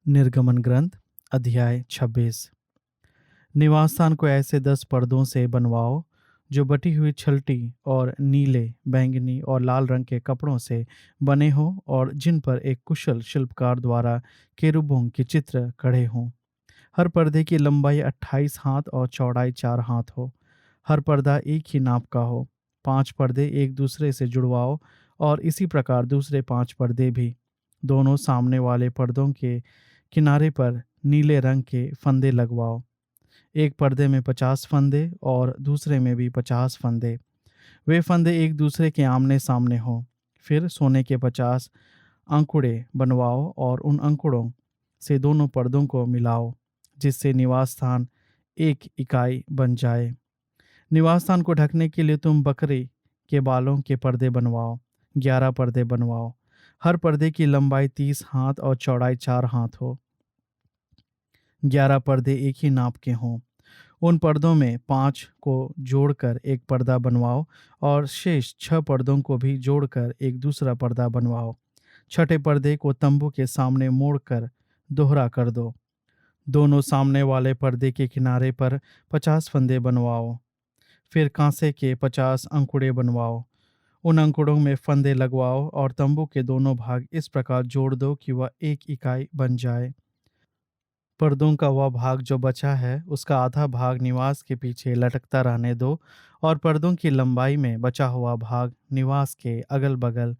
निर्गमन ग्रंथ अध्याय 26। निवास स्थान को ऐसे 10 पर्दों से बनवाओ जो बटी हुई छलटी और नीले, बैंगनी और लाल रंग के कपड़ों से बने हों और जिन पर एक कुशल शिल्पकार द्वारा केरूबों के चित्र कढ़े हों। हर पर्दे की लंबाई 28 हाथ और चौड़ाई 4 हाथ हो। हर पर्दा एक ही नाप का हो। 5 पर्दे एक दूसरे से जुड़वाओ और इसी प्रकार दूसरे 5 पर्दे भी। दोनों सामने वाले पर्दों के किनारे पर नीले रंग के फंदे लगवाओ। एक पर्दे में 50 फंदे और दूसरे में भी 50 फंदे। वे फंदे एक दूसरे के आमने सामने हों। फिर सोने के 50 अंकुड़े बनवाओ और उन अंकुड़ों से दोनों पर्दों को मिलाओ, जिससे निवास स्थान एक इकाई बन जाए। निवास स्थान को ढकने के लिए तुम बकरी के बालों के पर्दे बनवाओ। 11 पर्दे बनवाओ। हर पर्दे की लंबाई 30 हाथ और चौड़ाई 4 हाथ हो। 11 पर्दे एक ही नाप के हों। उन पर्दों में 5 को जोड़कर एक पर्दा बनवाओ और शेष 6 पर्दों को भी जोड़कर एक दूसरा पर्दा बनवाओ। छठे पर्दे को तंबू के सामने मोड़कर दोहरा कर दो। दोनों सामने वाले पर्दे के किनारे पर 50 फंदे बनवाओ। फिर कांसे के 50 अंकुड़े बनवाओ। उन अंकुड़ों में फंदे लगवाओ और तंबू के दोनों भाग इस प्रकार जोड़ दो कि वह एक इकाई बन जाए। पर्दों का वह भाग जो बचा है उसका आधा भाग निवास के पीछे लटकता रहने दो और पर्दों की लंबाई में बचा हुआ भाग निवास के अगल बगल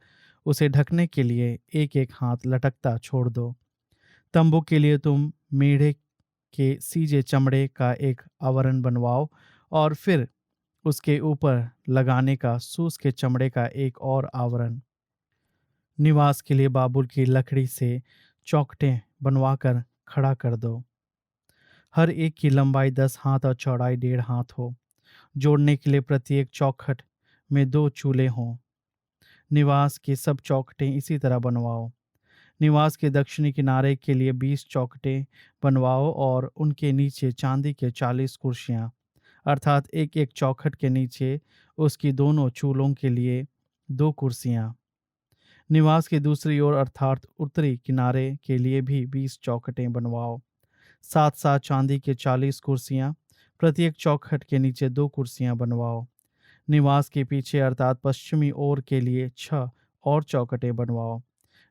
उसे ढकने के लिए एक एक हाथ लटकता छोड़ दो। तंबू के लिए तुम मेढ़े के सीजे चमड़े का एक आवरण बनवाओ और फिर उसके ऊपर लगाने का सूस के चमड़े का एक और आवरण। निवास के लिए बाबुल की लकड़ी से चौखटें बनवाकर खड़ा कर दो। हर एक की लंबाई 10 हाथ और चौड़ाई 1.5 हाथ हो। जोड़ने के लिए प्रत्येक चौखट में 2 चूल्हे हों। निवास की सब चौखटें इसी तरह बनवाओ। निवास के दक्षिणी किनारे के लिए 20 चौखटें बनवाओ और उनके नीचे चांदी के 40 कुर्सियां, अर्थात एक एक चौखट के नीचे उसकी दोनों चूलों के लिए 2 कुर्सियां। निवास की दूसरी ओर अर्थात उत्तरी किनारे के लिए भी 20 चौखटें बनवाओ। साथ साथ चांदी के 40 कुर्सियां, प्रत्येक चौखट के नीचे 2 कुर्सियां बनवाओ। निवास के पीछे अर्थात पश्चिमी ओर के लिए 6 और चौखटें बनवाओ।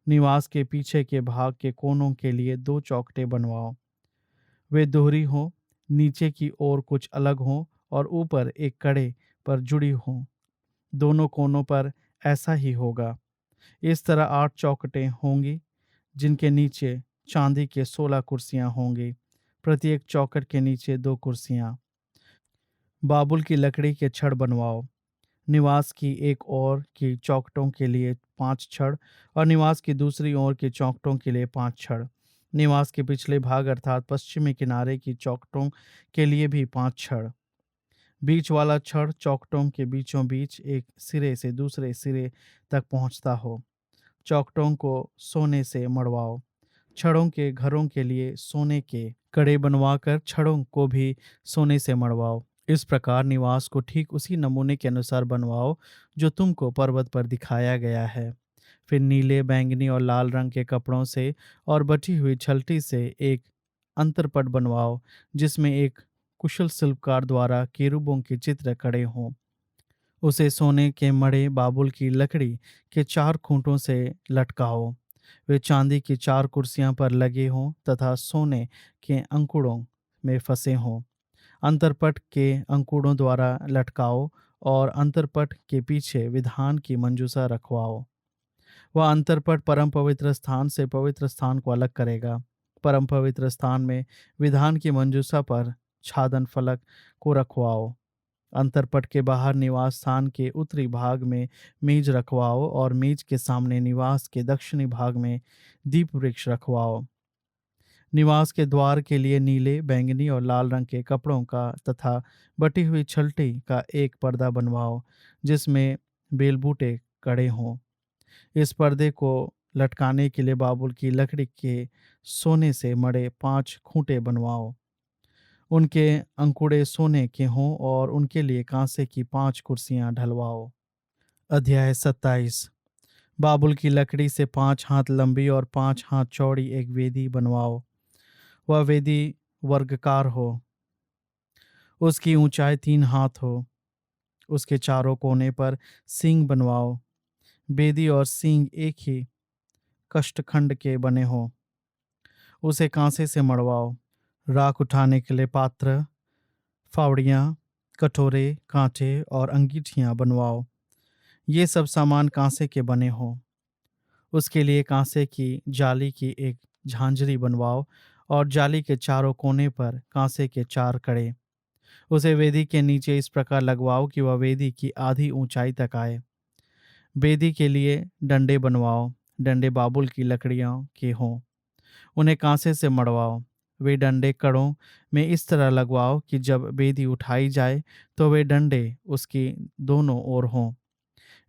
निवास के पीछे के भाग के कोनों के लिए 2 चौखटें बनवाओ। वे दोहरी हों, नीचे की ओर कुछ अलग हों और ऊपर एक कड़े पर जुड़ी हों। दोनों कोनों पर ऐसा ही होगा। इस तरह 8 चौखटें होंगी, जिनके नीचे चांदी के 16 कुर्सियां होंगी, प्रत्येक चौखट के नीचे 2 कुर्सियां। बाबुल की लकड़ी के छड़ बनवाओ। निवास की एक ओर की चौखटों के लिए 5 छड़ और निवास की दूसरी ओर की चौखटों के लिए 5 छड़। निवास के पिछले भाग अर्थात पश्चिमी किनारे की चौखटों के लिए भी 5 छड़। बीच वाला छड़ चौखटों के बीचों बीच एक सिरे से दूसरे सिरे तक पहुंचता हो। चौखटों को सोने से मड़वाओ। छड़ों के घरों के लिए सोने के कड़े बनवाकर छड़ों को भी सोने से मड़वाओ। इस प्रकार निवास को ठीक उसी नमूने के अनुसार बनवाओ जो तुमको पर्वत पर दिखाया गया है। फिर नीले, बैंगनी और लाल रंग के कपड़ों से और बटी हुई छलटी से एक अंतरपट बनवाओ, जिसमें एक कुशल शिल्पकार द्वारा केरूबों के चित्र कड़े हों। उसे सोने के मढ़े बाबुल की लकड़ी के 4 खूंटों से लटकाओ। वे चांदी की 4 कुर्सियां पर लगे हों तथा सोने के अंकुड़ों में फंसे हों। अंतरपट के अंकुड़ों द्वारा लटकाओ और अंतरपट के पीछे विधान की मंजूसा रखवाओ। वह अंतरपट परम पवित्र स्थान से पवित्र स्थान को अलग करेगा। परम पवित्र स्थान में विधान की मंजूसा पर छादन फलक को रखवाओ। अंतरपट के बाहर निवास स्थान के उत्तरी भाग में मेज रखवाओ और मेज के सामने निवास के दक्षिणी भाग में दीप वृक्ष रखवाओ। निवास के द्वार के लिए नीले, बैंगनी और लाल रंग के कपड़ों का तथा बटी हुई छलटी का एक पर्दा बनवाओ, जिसमें बेलबूटे कड़े हों। इस पर्दे को लटकाने के लिए बाबुल की लकड़ी के सोने से मढ़े 5 खूंटे बनवाओ। उनके अंकुड़े सोने के हों और उनके लिए कांसे की 5 कुर्सियां ढलवाओ। अध्याय 27। बाबुल की लकड़ी से 5 हाथ लंबी और 5 हाथ चौड़ी एक वेदी बनवाओ। वह वेदी वर्गाकार हो, उसकी ऊंचाई 3 हाथ हो। उसके चारों कोने पर सींग बनवाओ। वेदी और सींग एक ही कष्टखंड के बने हों। उसे कांसे से मढ़वाओ। राख उठाने के लिए पात्र, फावड़ियाँ, कटोरे, कांटे और अंगीठियाँ बनवाओ। ये सब सामान कांसे के बने हों। उसके लिए कांसे की जाली की एक झांझरी बनवाओ और जाली के चारों कोने पर कांसे के 4 कड़े। उसे वेदी के नीचे इस प्रकार लगवाओ कि वह वेदी की आधी ऊंचाई तक आए। वेदी के लिए डंडे बनवाओ। डंडे बाबुल की लकड़ियों के हों। उन्हें कांसे से मढ़वाओ। वे डंडे कड़ों में इस तरह लगवाओ कि जब वेदी उठाई जाए तो वे डंडे उसकी दोनों ओर हों।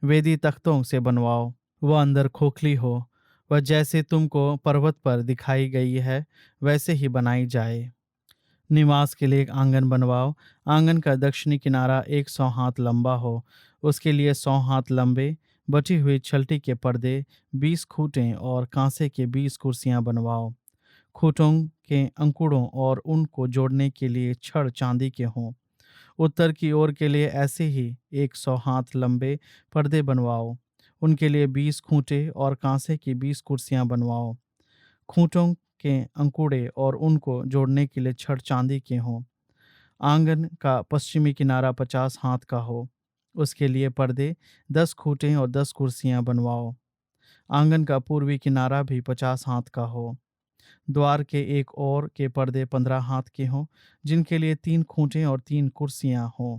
वेदी तख्तों से बनवाओ। वह अंदर खोखली हो। वह जैसे तुमको पर्वत पर दिखाई गई है वैसे ही बनाई जाए। निवास के लिए एक आंगन बनवाओ। आंगन का दक्षिणी किनारा 100 हाथ लंबा हो। उसके लिए 100 हाथ लंबे बटी हुई छलटी के पर्दे, 20 खूंटें और कांसे के 20 कुर्सियां बनवाओ। खूंटों के अंकुड़ों और उनको जोड़ने के लिए छड़ चांदी के हों। उत्तर की ओर के लिए ऐसे ही 100 हाथ लंबे पर्दे बनवाओ। उनके लिए 20 खूंटे और कांसे की 20 कुर्सियां बनवाओ। खूंटों के अंकुड़े और उनको जोड़ने के लिए छड़ चांदी के हों। आंगन का पश्चिमी किनारा 50 हाथ का हो। उसके लिए पर्दे, 10 खूंटे और 10 कुर्सियां बनवाओ। आंगन का पूर्वी किनारा भी 50 हाथ का हो। द्वार के एक ओर के पर्दे 15 हाथ के हों, जिनके लिए 3 खूंटे और 3 कुर्सियां हों।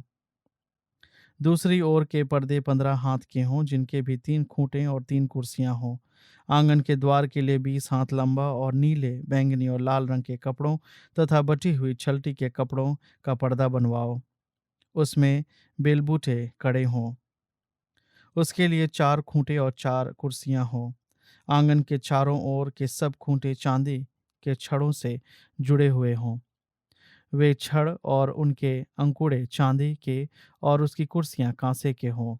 दूसरी ओर के पर्दे 15 हाथ के हों, जिनके भी 3 खूंटे और 3 कुर्सियां हों। आंगन के द्वार के लिए 20 हाथ लंबा और नीले, बैंगनी और लाल रंग के कपड़ों तथा बटी हुई छलटी के कपड़ों का पर्दा बनवाओ। उसमें बेलबूटे कड़े हों। उसके लिए 4 खूंटे और 4 कुर्सियां हों। आंगन के चारों ओर के सब खूंटे चांदी के छड़ों से जुड़े हुए हों। वे छड़ और उनके अंकुड़े चांदी के और उसकी कुर्सियां कांसे के हों।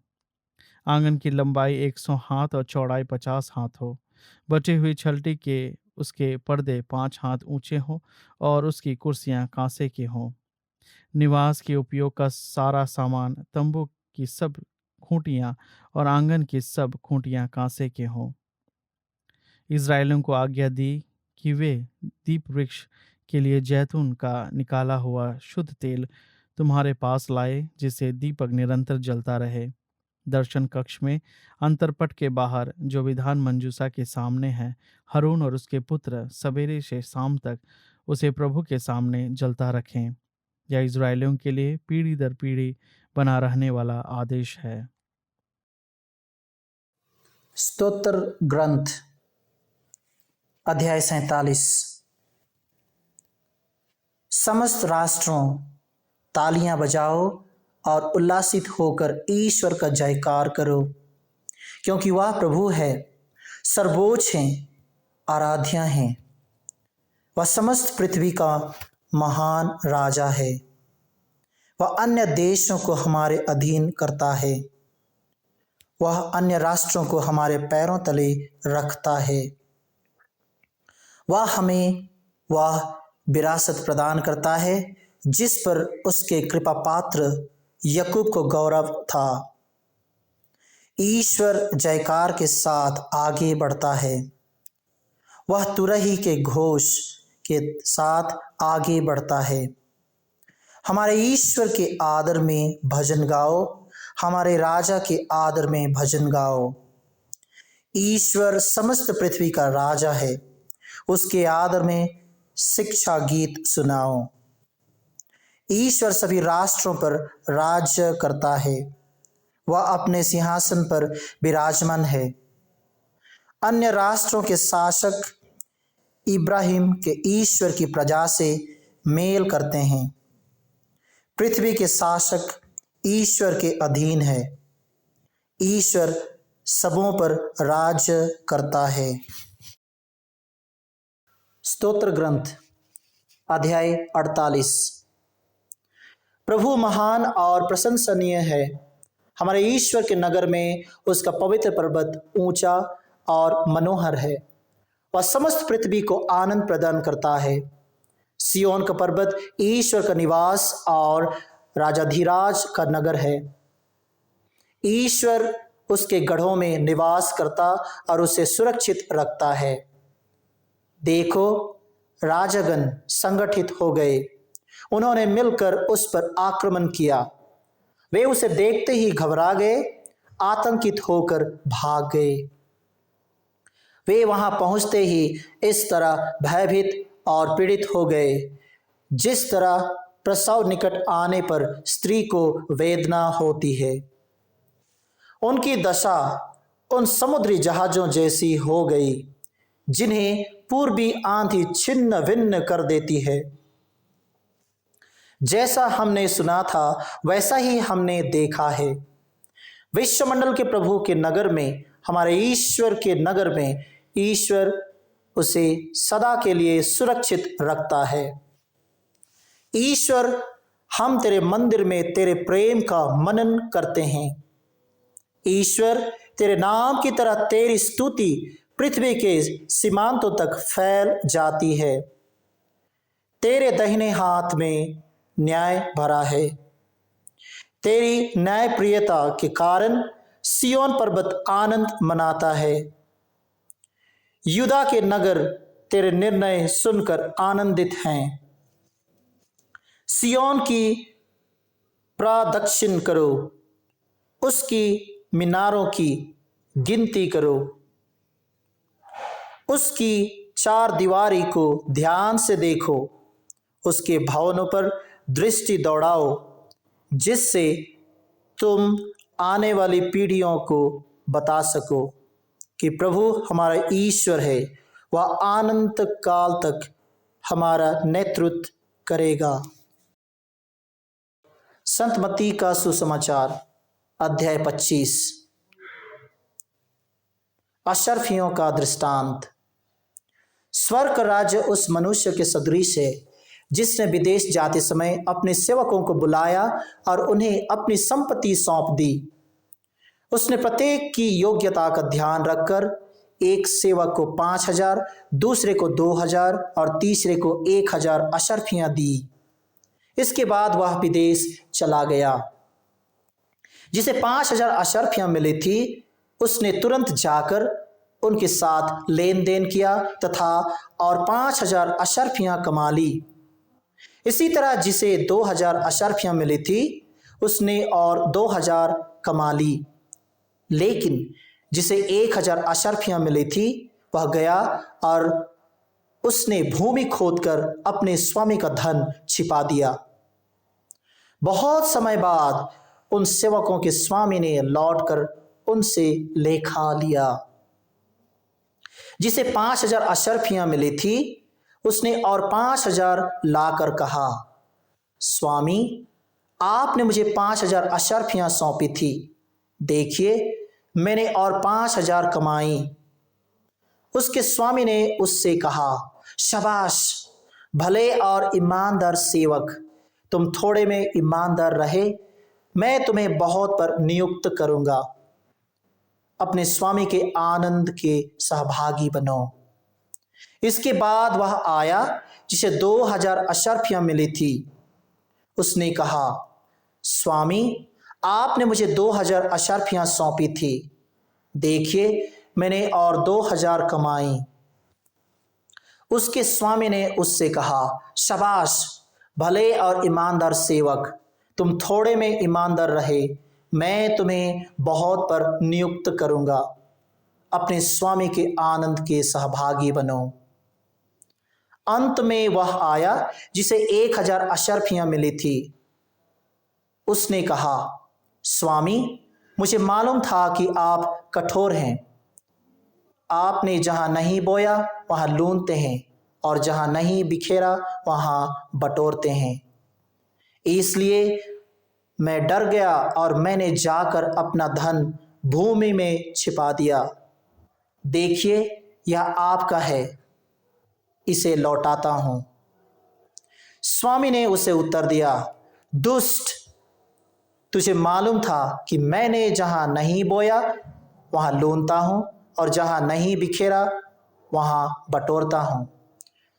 आंगन की लंबाई 100 हाथ और चौड़ाई 50 हाथ हो। बटी हुई छलटी के उसके पर्दे 5 हाथ ऊंचे हों और उसकी कुर्सियां कांसे की हों। निवास के उपयोग का सारा सामान, तंबू की सब खूंटियां और आंगन की सब खूंटियां कांसे के हों। इस्राएलियों को आज्ञा दी कि वे दीप वृक्ष के लिए जैतून का निकाला हुआ शुद्ध तेल तुम्हारे पास लाए, जिसे दीपक निरंतर जलता रहे। दर्शन कक्ष में अंतरपट के बाहर जो विधान मंजूसा के सामने है, हारून और उसके पुत्र सवेरे से शाम तक उसे प्रभु के सामने जलता रखें। यह इस्राएलियों के लिए पीढ़ी दर पीढ़ी बना रहने वाला आदेश है। स्तोत्र ग्रंथ अध्याय 47। समस्त राष्ट्रों तालियां बजाओ और उल्लासित होकर ईश्वर का जयकार करो, क्योंकि वह प्रभु है, सर्वोच्च है, आराध्य है। वह समस्त पृथ्वी का महान राजा है। वह अन्य देशों को हमारे अधीन करता है। वह अन्य राष्ट्रों को हमारे पैरों तले रखता है। वह विरासत प्रदान करता है जिस पर उसके कृपा पात्र याकूब को गौरव था। ईश्वर जयकार के साथ आगे बढ़ता है। वह तुरही के घोष के साथ आगे बढ़ता है। हमारे ईश्वर के आदर में भजन गाओ, हमारे राजा के आदर में भजन गाओ। ईश्वर समस्त पृथ्वी का राजा है, उसके आदर में शिक्षा गीत सुनाओ। ईश्वर सभी राष्ट्रों पर राज्य करता है, वह अपने सिंहासन पर विराजमान है। अन्य राष्ट्रों के शासक इब्राहिम के ईश्वर की प्रजा से मेल करते हैं। पृथ्वी के शासक ईश्वर के अधीन है। ईश्वर सबों पर राज्य करता है। स्तोत्र ग्रंथ अध्याय 48। प्रभु महान और प्रशंसनीय है, हमारे ईश्वर के नगर में उसका पवित्र पर्वत ऊंचा और मनोहर है। वह समस्त पृथ्वी को आनंद प्रदान करता है। सिय्योन का पर्वत ईश्वर का निवास और राजाधिराज का नगर है। ईश्वर उसके गढ़ों में निवास करता और उसे सुरक्षित रखता है। देखो, राजागण संगठित हो गए, उन्होंने मिलकर उस पर आक्रमण किया। वे उसे देखते ही घबरा गए, आतंकित होकर भाग गए। वे वहां पहुंचते ही इस तरह भयभीत और पीड़ित हो गए, जिस तरह प्रसव निकट आने पर स्त्री को वेदना होती है। उनकी दशा उन समुद्री जहाजों जैसी हो गई, जिन्हें पूर्वी आंधी छिन्न भिन्न कर देती है। जैसा हमने सुना था वैसा ही हमने देखा है। विश्वमंडल के प्रभु के नगर में, हमारे ईश्वर के नगर में, ईश्वर उसे सदा के लिए सुरक्षित रखता है। ईश्वर, हम तेरे मंदिर में तेरे प्रेम का मनन करते हैं। ईश्वर, तेरे नाम की तरह तेरी स्तुति पृथ्वी के सीमांतों तक फैल जाती है। तेरे दाहिने हाथ में न्याय भरा है। तेरी न्यायप्रियता के कारण सिय्योन पर्वत आनंद मनाता है। यूदा के नगर तेरे निर्णय सुनकर आनंदित हैं। सिय्योन की प्रदक्षिण करो, उसकी मीनारों की गिनती करो, उसकी चार दीवारी को ध्यान से देखो, उसके भवनों पर दृष्टि दौड़ाओ, जिससे तुम आने वाली पीढ़ियों को बता सको कि प्रभु हमारा ईश्वर है। वह अनंत काल तक हमारा नेतृत्व करेगा। संत मत्ती का सुसमाचार अध्याय 25। अशर्फियों का दृष्टांत। स्वर्ग राज्य उस मनुष्य के सदृश है, जिसने विदेश जाते समय अपने सेवकों को बुलाया और उन्हें अपनी संपत्ति सौंप दी। उसने प्रत्येक की योग्यता का ध्यान रखकर एक सेवक को 5,000, दूसरे को 2,000 और तीसरे को 1,000 अशर्फियां दी। इसके बाद वह विदेश चला गया। जिसे 5,000 अशर्फियां मिली थी, उसने तुरंत जाकर उनके साथ लेन देन किया तथा और 5,000 अशर्फियां कमा ली। इसी तरह जिसे 2,000 अशर्फियां मिली थी, उसने और 2,000 कमा ली। लेकिन जिसे 1,000 अशर्फियां मिली थी, वह गया और उसने भूमि खोदकर अपने स्वामी का धन छिपा दिया। बहुत समय बाद उन सेवकों के स्वामी ने लौटकर उनसे लेखा लिया। जिसे 5,000 अशर्फियां मिली थी, उसने और 5,000 लाकर कहा, स्वामी, आपने मुझे 5,000 अशर्फियां सौंपी थी। देखिए, मैंने और 5,000 कमाई। उसके स्वामी ने उससे कहा, शाबाश, भले और ईमानदार सेवक, तुम थोड़े में ईमानदार रहे, मैं तुम्हें बहुत पर नियुक्त करूंगा। अपने स्वामी के आनंद के सहभागी बनो। इसके बाद वह आया जिसे 2,000 अशर्फियां मिली थी। उसने कहा, स्वामी, आपने मुझे 2,000 अशर्फियां सौंपी थी। देखिए, मैंने और 2,000 कमाई। उसके स्वामी ने उससे कहा, शाबाश, भले और ईमानदार सेवक, तुम थोड़े में ईमानदार रहे, मैं तुम्हें बहुत पर नियुक्त करूंगा। अपने स्वामी के आनंद के सहभागी बनो। अंत में वह आया जिसे 1,000 अशर्फियां मिली थी। उसने कहा, स्वामी, मुझे मालूम था कि आप कठोर हैं। आपने जहां नहीं बोया वहां लूनते हैं और जहां नहीं बिखेरा वहां बटोरते हैं। इसलिए मैं डर गया और मैंने जाकर अपना धन भूमि में छिपा दिया। देखिए, यह आपका है, इसे लौटाता हूं। स्वामी ने उसे उत्तर दिया, दुष्ट, तुझे मालूम था कि मैंने जहां नहीं बोया वहां लूनता हूं और जहां नहीं बिखेरा वहां बटोरता हूं।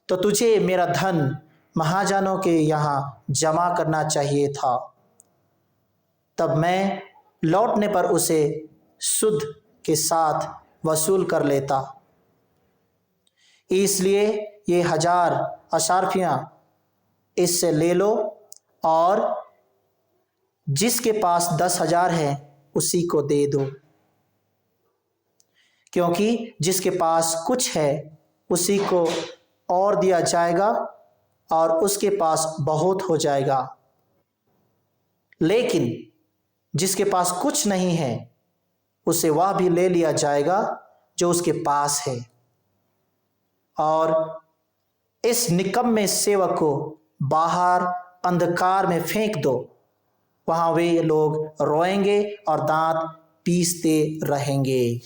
तो तुझे मेरा धन महाजनों के यहाँ जमा करना चाहिए था, तब मैं लौटने पर उसे सुध के साथ वसूल कर लेता। इसलिए ये 1000 अशार्फियाँ इससे ले लो और जिसके पास 10,000 है उसी को दे दो, क्योंकि जिसके पास कुछ है उसी को और दिया जाएगा और उसके पास बहुत हो जाएगा, लेकिन जिसके पास कुछ नहीं है उसे वह भी ले लिया जाएगा जो उसके पास है। और इस निकम्मे सेवक को बाहर अंधकार में फेंक दो, वहां वे लोग रोएंगे और दांत पीसते रहेंगे।